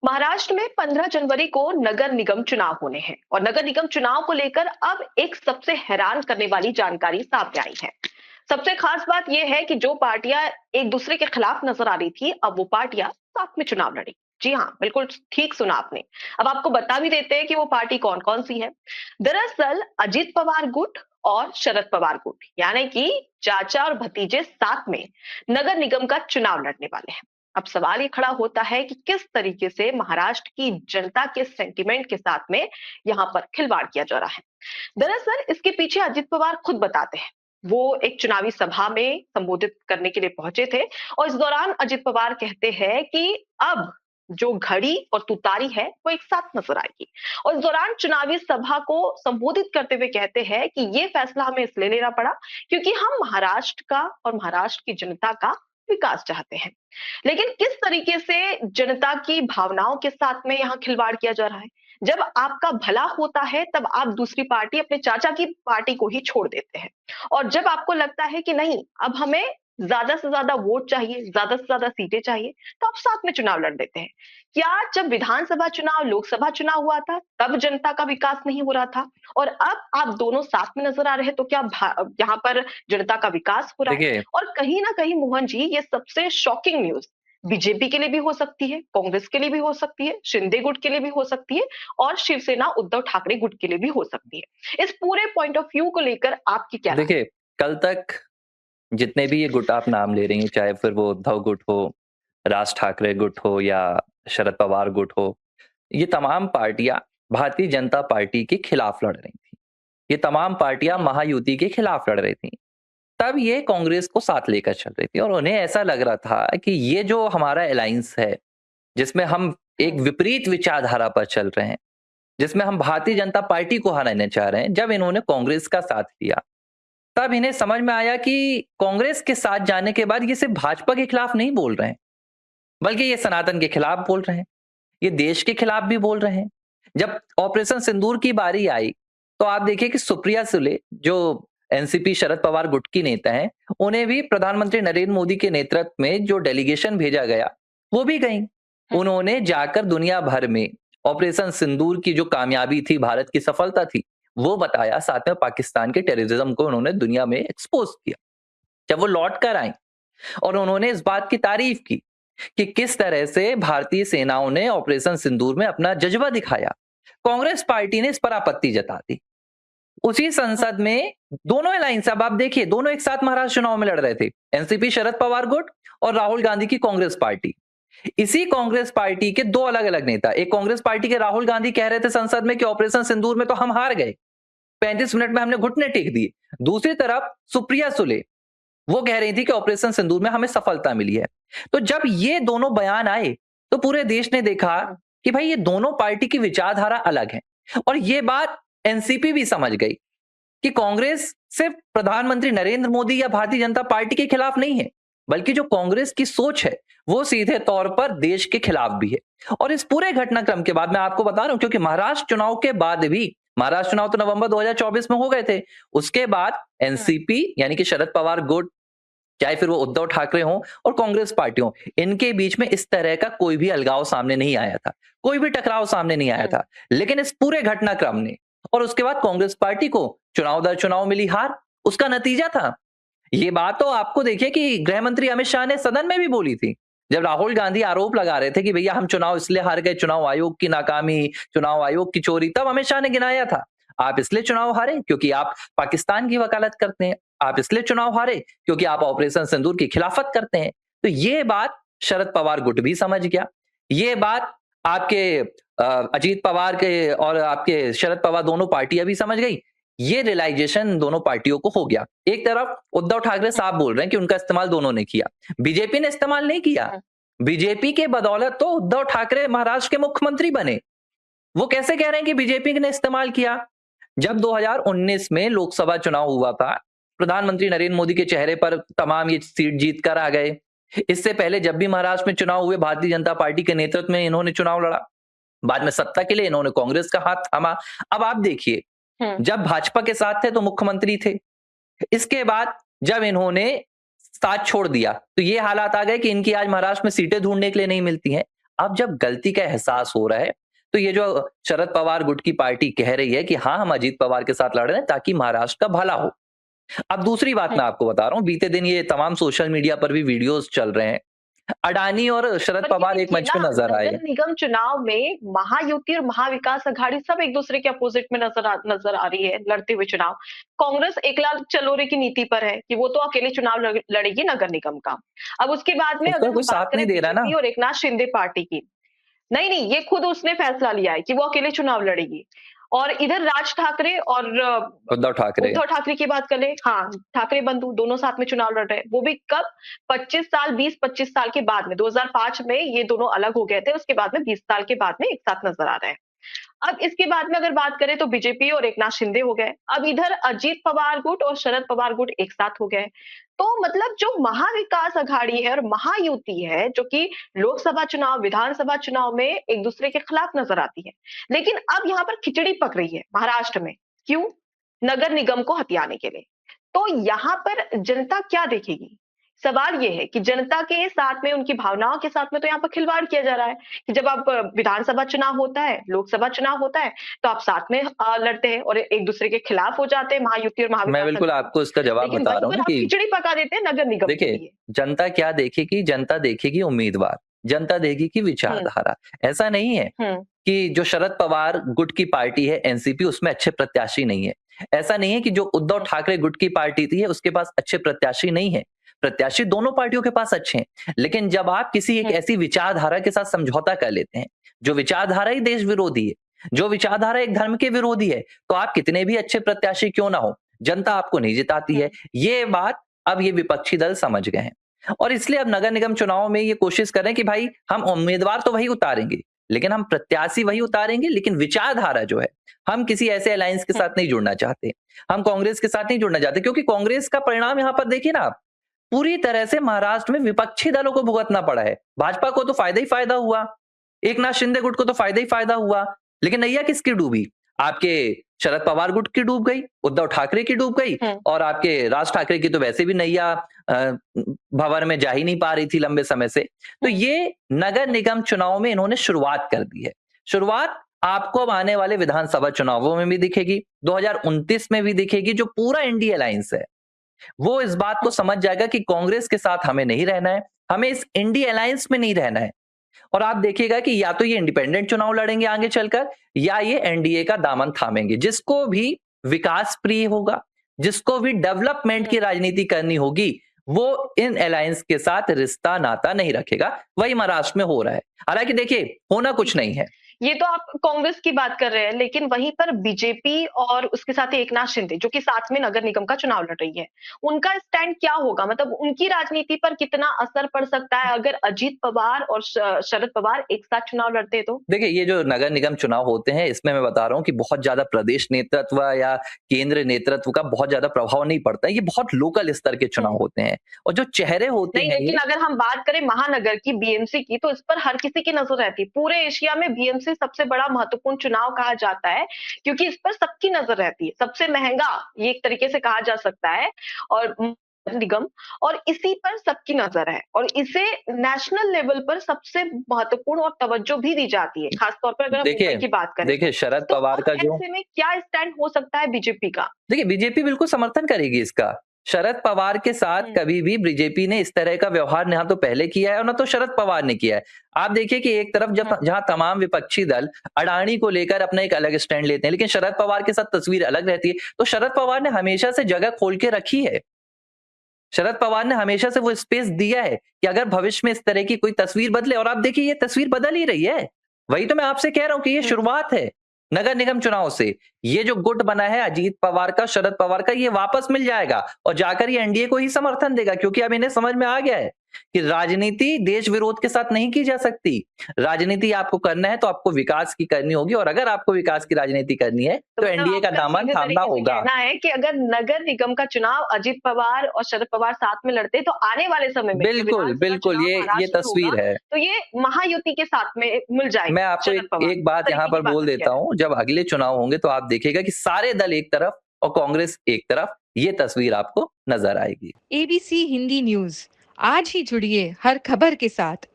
महाराष्ट्र में 15 जनवरी को नगर निगम चुनाव होने हैं और नगर निगम चुनाव को लेकर अब एक सबसे हैरान करने वाली जानकारी सामने आई है। सबसे खास बात यह है कि जो पार्टियां एक दूसरे के खिलाफ नजर आ रही थी, अब वो पार्टियां साथ में चुनाव लड़ी। जी हाँ, बिल्कुल ठीक सुना आपने। अब आपको बता भी देते हैं कि वो पार्टी कौन कौन सी है। दरअसल अजीत पवार गुट और शरद पवार गुट, यानी कि चाचा और भतीजे साथ में नगर निगम का चुनाव लड़ने वाले हैं। अब सवाल ये खड़ा होता है कि किस तरीके से महाराष्ट्र की जनता के सेंटिमेंट के साथ में यहाँ पर खिलवाड़ किया जा रहा है। दरअसल इसके पीछे अजित पवार खुद बताते हैं। वो एक चुनावी सभा में संबोधित करने के लिए पहुंचे थे और इस दौरान अजित पवार कहते हैं कि अब जो घड़ी और तुतारी है वो एक साथ नजर आएगी। और इस दौरान चुनावी सभा को संबोधित करते हुए कहते हैं कि ये फैसला हमें इसलिए लेना पड़ा क्योंकि हम महाराष्ट्र का और महाराष्ट्र की जनता का विकास चाहते हैं। लेकिन किस तरीके से जनता की भावनाओं के साथ में यहाँ खिलवाड़ किया जा रहा है। जब आपका भला होता है तब आप दूसरी पार्टी, अपने चाचा की पार्टी को ही छोड़ देते हैं। और जब आपको लगता है कि नहीं, अब हमें ज्यादा से ज्यादा वोट चाहिए, ज्यादा से ज्यादा सीटें चाहिए, तो आप साथ में चुनाव लड़ देते हैं। क्या जब विधानसभा चुनाव, लोकसभा चुनाव हुआ था तब जनता का विकास नहीं हो रहा था? और अब आप दोनों साथ में नजर आ रहे हैं, तो क्या यहाँ पर जनता का विकास हो रहा है? देखिए, और कहीं ना कहीं मोहन जी, ये सबसे शॉकिंग न्यूज बीजेपी के लिए भी हो सकती है, कांग्रेस के लिए भी हो सकती है, शिंदे गुट के लिए भी हो सकती है और शिवसेना उद्धव ठाकरे गुट के लिए भी हो सकती है। इस पूरे पॉइंट ऑफ व्यू को लेकर आपकी क्या राय है? देखिए, कल तक जितने भी ये गुट आप नाम ले रही हैं, चाहे फिर वो उद्धव गुट हो, राज ठाकरे गुट हो या शरद पवार गुट हो, ये तमाम पार्टियाँ भारतीय जनता पार्टी के खिलाफ लड़ रही थी। ये तमाम पार्टियाँ हम्म, महायुति के खिलाफ लड़ रही थी। तब ये कांग्रेस को साथ लेकर चल रही थी और उन्हें ऐसा लग रहा था कि ये जो हमारा अलायंस है, जिसमें हम एक हम्म, विपरीत विचारधारा पर चल रहे हैं, जिसमें हम भारतीय जनता पार्टी को हराना चाह रहे हैं, जब इन्होंने कांग्रेस का साथ लिया, तब इन्हें समझ में आया कि कांग्रेस के साथ जाने के बाद ये सिर्फ भाजपा के खिलाफ नहीं बोल रहे हैं, बल्कि ये सनातन के खिलाफ बोल रहे हैं, ये देश के खिलाफ भी बोल रहे हैं। जब ऑपरेशन सिंदूर की बारी आई, तो आप देखिए कि सुप्रिया सुले, जो एनसीपी शरद पवार गुट की नेता हैं, उन्हें भी प्रधानमंत्री नरेंद्र मोदी के नेतृत्व में जो डेलीगेशन भेजा गया, वो भी गईं। हम्म, उन्होंने जाकर दुनिया भर में ऑपरेशन सिंदूर की जो कामयाबी थी, भारत की सफलता थी, वो बताया, साथ में पाकिस्तान के टेररिज्म को उन्होंने दुनिया में एक्सपोज़ किया। जब वो लौट कर आईं और उन्होंने इस बात की तारीफ की कि किस तरह से भारतीय सेनाओं ने ऑपरेशन सिंदूर में अपना जज्बा दिखाया, कांग्रेस पार्टी ने इस पर आपत्ति जता दी। उसी हम्म, संसद में दोनों अलायंस, अब आप देखिए, दोनों एक साथ महाराष्ट्र चुनाव में लड़ रहे थे, एनसीपी शरद पवार गुट और राहुल गांधी की कांग्रेस पार्टी। इसी कांग्रेस पार्टी के दो अलग-अलग नेता, एक कांग्रेस पार्टी के राहुल गांधी कह रहे थे संसद में कि ऑपरेशन सिंदूर में तो हम हार गए, 35 मिनट में हमने घुटने टेक दिए। दूसरी तरफ सुप्रिया सुले, वो कह रही थी कि ऑपरेशन सिंदूर में हमें सफलता मिली है। तो जब ये दोनों बयान आए, तो पूरे देश ने देखा हम्म, कि भाई ये दोनों पार्टी की विचारधारा अलग है। और ये बात एनसीपी भी समझ गई कि कांग्रेस सिर्फ प्रधानमंत्री नरेंद्र मोदी या भारतीय जनता पार्टी के खिलाफ नहीं है, बल्कि जो कांग्रेस की सोच है, वो सीधे तौर पर देश के खिलाफ भी है। और इस पूरे घटनाक्रम के बाद मैं आपको बता रहा हूं, क्योंकि महाराष्ट्र चुनाव के बाद भी, महाराष्ट्र चुनाव तो नवंबर 2024 में हो गए थे, उसके बाद हम्म, एनसीपी यानी कि शरद पवार गुट, चाहे फिर वो उद्धव ठाकरे हों और कांग्रेस पार्टी हो, इनके बीच में इस तरह का कोई भी अलगाव सामने नहीं आया था, कोई भी टकराव सामने नहीं आया हम्म, था। लेकिन इस पूरे घटनाक्रम ने, और उसके बाद कांग्रेस पार्टी को चुनाव दर चुनाव मिली हार, उसका नतीजा था। ये बात तो आपको देखिए कि गृह मंत्री अमित शाह ने सदन में भी बोली थी। जब राहुल गांधी आरोप लगा रहे थे कि भैया हम चुनाव इसलिए हार गए, चुनाव आयोग की नाकामी, चुनाव आयोग की चोरी, तब अमित शाह ने गिनाया था, आप इसलिए चुनाव हारे क्योंकि आप पाकिस्तान की वकालत करते हैं, आप इसलिए चुनाव हारे क्योंकि आप ऑपरेशन सिंदूर की खिलाफत करते हैं। तो ये बात शरद पवार गुट भी समझ गया। ये बात आपके अजीत पवार के और आपके शरद पवार दोनों पार्टियां भी समझ गई। ये रियलाइजेशन दोनों पार्टियों को हो गया। एक तरफ उद्धव ठाकरे साहब बोल रहे हैं कि उनका इस्तेमाल दोनों ने किया, बीजेपी ने इस्तेमाल नहीं किया। हम्म, बीजेपी के बदौलत तो उद्धव ठाकरे महाराष्ट्र के मुख्यमंत्री बने। वो कैसे कह रहे हैं कि बीजेपी ने इस्तेमाल किया? जब 2019 में लोकसभा चुनाव हुआ था, प्रधानमंत्री नरेंद्र मोदी के चेहरे पर तमाम ये सीट जीत कर आ गए। इससे पहले जब भी महाराष्ट्र में चुनाव हुए, भारतीय जनता पार्टी के नेतृत्व में इन्होंने चुनाव लड़ा। बाद में सत्ता के लिए इन्होंने कांग्रेस का हाथ थामा। अब आप देखिए, हम्म, जब भाजपा के साथ थे तो मुख्यमंत्री थे। इसके बाद जब इन्होंने साथ छोड़ दिया, तो ये हालात आ गए कि इनकी आज महाराष्ट्र में सीटें ढूंढने के लिए नहीं मिलती हैं। अब जब गलती का एहसास हो रहा है, तो ये जो शरद पवार गुट की पार्टी कह रही है कि हाँ, हम अजीत पवार के साथ लड़ रहे हैं ताकि महाराष्ट्र का भला हो। अब दूसरी बात हम्म। मैं आपको बता रहा हूँ, बीते दिन ये तमाम सोशल मीडिया पर भी वीडियोस चल रहे हैं। अडानी और शरद पर ये पवार एक देखिए मंच ना, पे नजर आए। नगर निगम चुनाव में महायुति और महाविकास अघाड़ी सब एक दूसरे के अपोजिट में नजर आ रही है लड़ते हुए चुनाव। कांग्रेस एकला चलोरे की नीति पर है कि वो तो अकेले चुनाव लड़ेगी नगर निगम का। अब उसके बाद में उसका अगर कोई हम बात साथ नहीं करें दे रहा ना। बीजेपी और एकनाथ शिंदे पार्टी की, नहीं नहीं, ये खुद उसने फैसला लिया है कि वो अकेले चुनाव लड़ेगी। और इधर राज ठाकरे और उद्धव ठाकरे। उद्धव ठाकरे की बात करें, हाँ, ठाकरे बंधु दोनों साथ में चुनाव लड़ रहे हैं। वो भी कब? 25 साल, 20-25 साल के बाद में, 2005 में ये दोनों अलग हो गए थे, उसके बाद में 20 साल के बाद में एक साथ नजर आ रहे हैं। अब इसके बाद में अगर बात करें तो बीजेपी और एकनाथ शिंदे हो गए। अब इधर अजीत पवार गुट और शरद पवार गुट एक साथ हो गए। तो मतलब जो महाविकास अघाड़ी है और महायुति है, जो कि लोकसभा चुनाव, विधानसभा चुनाव में एक दूसरे के खिलाफ नजर आती है, लेकिन अब यहाँ पर खिचड़ी पक रही है महाराष्ट्र में। क्यों? नगर निगम को हथियाने के लिए। तो यहाँ पर जनता क्या देखेगी? सवाल ये है कि जनता के साथ में, उनकी भावनाओं के साथ में तो यहाँ पर खिलवाड़ किया जा रहा है कि जब आप विधानसभा चुनाव होता है, लोकसभा चुनाव होता है, तो आप साथ में लड़ते हैं और एक दूसरे के खिलाफ हो जाते हैं, महायुति और मैं महाविकास बिल्कुल अघाड़ी। आपको इसका जवाब लेकिन बता वहीं रहा हूँ पर ना आप कि खिचड़ी पका देते हैं नगर निगम के देखिए, लिए। जनता क्या देखेगी? जनता देखेगी उम्मीदवार, जनता देखेगी हुँ, विचारधारा। ऐसा नहीं है हुँ, कि जो शरद पवार गुट की पार्टी है एनसीपी, उसमें अच्छे प्रत्याशी नहीं है। ऐसा नहीं है कि जो उद्धव हुँ, ठाकरे गुट की पार्टी थी है उसके पास अच्छे प्रत्याशी नहीं है। प्रत्याशी दोनों पार्टियों के पास अच्छे हैं। लेकिन जब आप किसी एक हुँ, ऐसी विचारधारा के साथ समझौता कर लेते हैं, जो विचारधारा ही देश विरोधी है, जो विचारधारा एक धर्म के विरोधी है, तो आप कितने भी अच्छे प्रत्याशी क्यों ना हो, जनता आपको नहीं जिताती हुँ, है। ये बात अब ये विपक्षी दल समझ गए हैं। और इसलिए अब नगर निगम चुनाव में ये कोशिश कर रहे हैं कि भाई हम उम्मीदवार तो वही उतारेंगे, लेकिन हम प्रत्याशी वही उतारेंगे, लेकिन विचारधारा जो है, हम किसी ऐसे अलायंस के हुँ, साथ नहीं जुड़ना चाहते। हम कांग्रेस के साथ नहीं जुड़ना चाहते, क्योंकि कांग्रेस का परिणाम यहाँ पर देखिए ना आप, पूरी तरह से महाराष्ट्र में विपक्षी दलों को भुगतना पड़ा है। भाजपा को तो फायदा ही फायदा हुआ, एकनाथ शिंदे गुट को तो फायदा ही फायदा हुआ, लेकिन नैया किसकी डूबी? आपके शरद पवार गुट की डूब गई, उद्धव ठाकरे की डूब गई, हुँ, और आपके राज ठाकरे की तो वैसे भी नैया भंवर में जा ही नहीं पा रही थी लंबे समय से। तो हुँ, ये नगर निगम चुनाव में इन्होंने शुरुआत कर दी है। शुरुआत आपको अब आने वाले विधानसभा चुनावों में भी दिखेगी, 2029 में भी दिखेगी। जो पूरा इंडिया अलायंस है, वो इस बात को हुँ, समझ जाएगा कि कांग्रेस के साथ हमें नहीं रहना है, हमें इस इंडिया अलायंस में नहीं रहना है। और आप देखिएगा कि या तो ये इंडिपेंडेंट चुनाव लड़ेंगे आगे चलकर, या ये एनडीए का दामन थामेंगे। जिसको भी विकास प्रिय होगा, जिसको भी डेवलपमेंट हुँ। की राजनीति करनी होगी, वो इन अलायंस के साथ रिश्ता नाता नहीं रखेगा। वही महाराष्ट्र में हो रहा है। हालांकि देखिए, होना कुछ नहीं है। ये तो आप कांग्रेस की बात कर रहे हैं, लेकिन वहीं पर बीजेपी और उसके साथ ही एकनाथ शिंदे, जो कि साथ में नगर निगम का चुनाव लड़ रही है, उनका स्टैंड क्या होगा? मतलब उनकी राजनीति पर कितना असर पड़ सकता है अगर अजीत पवार और शरद पवार एक साथ चुनाव लड़ते तो? देखिए, ये जो नगर निगम चुनाव होते हैं, इसमें मैं बता रहा हूँ कि बहुत ज्यादा प्रदेश नेतृत्व या केंद्र नेतृत्व का बहुत ज्यादा प्रभाव नहीं पड़ता है। ये बहुत लोकल स्तर के चुनाव हुँ। होते हैं, और जो चेहरे होते नहीं, हैं लेकिन ये, अगर हम बात करें महानगर की, बीएमसी की, तो इस पर हर किसी की नजर रहती है। पूरे एशिया में बीएमसी सबसे बड़ा महत्वपूर्ण चुनाव कहा जाता है, क्योंकि इस पर सबकी नजर रहती है। सबसे महंगा, ये एक तरीके से कहा जा सकता है, और निगम, और इसी पर सबकी नजर है, और इसे नेशनल लेवल पर सबसे महत्वपूर्ण और तवज्जो भी दी जाती है, खासतौर पर अगर हम मुंबई देखिए की बात करें तो। देखिए शरद तो पवार अब का जो, ऐसे में क्या स्टैंड हो सकता है बीजेपी का? देखिए बीजेपी बिल्कुल समर्थन करेगी इसका। शरद पवार के साथ हुँ, कभी भी बीजेपी ने इस तरह का व्यवहार ना तो पहले किया है और ना तो शरद पवार ने किया है। आप देखिए कि एक तरफ हुँ, जब जहां तमाम विपक्षी दल अडानी को लेकर अपना एक अलग स्टैंड लेते हैं, लेकिन शरद पवार के साथ तस्वीर अलग रहती है। तो शरद पवार ने हमेशा से जगह खोल के रखी है। शरद पवार ने हमेशा से वो स्पेस दिया है कि अगर भविष्य में इस तरह की कोई तस्वीर बदले, और आप देखिए ये तस्वीर बदल ही रही है। वही तो मैं आपसे कह रहा हूं कि ये हुँ, शुरुआत है नगर निगम चुनाव से। ये जो गुट बना है अजीत पवार का, शरद पवार का, ये वापस मिल जाएगा और जाकर ये एनडीए को ही समर्थन देगा, क्योंकि अब इन्हें समझ में आ गया है कि राजनीति देश विरोध के साथ नहीं की जा सकती। राजनीति आपको करना है तो आपको विकास की करनी होगी, और अगर आपको विकास की राजनीति करनी है तो तो मतलब एनडीए का आपका दामन सीधे थामना तरीके से होगा। कहना है कि अगर नगर निगम का चुनाव अजीत पवार और शरद पवार साथ में लड़ते, तो आने वाले समय में जो बिल्कुल विधानसभा बिल्कुल, चुनाव ये महाराष्ट्र में होगा, तस्वीर है। तो ये महायुति के साथ में मिल मैं जाएगी आपको शरद एक पवार एक को। इस बात यहाँ तरीके पर की बात बोल आप कह देता रहे हैं। हूँ, जब अगले चुनाव होंगे तो आप देखिएगा कि सारे दल एक तरफ और कांग्रेस एक तरफ, ये तस्वीर आपको नजर आएगी। एबीसी हिंदी न्यूज, आज ही जुड़िए हर खबर के साथ।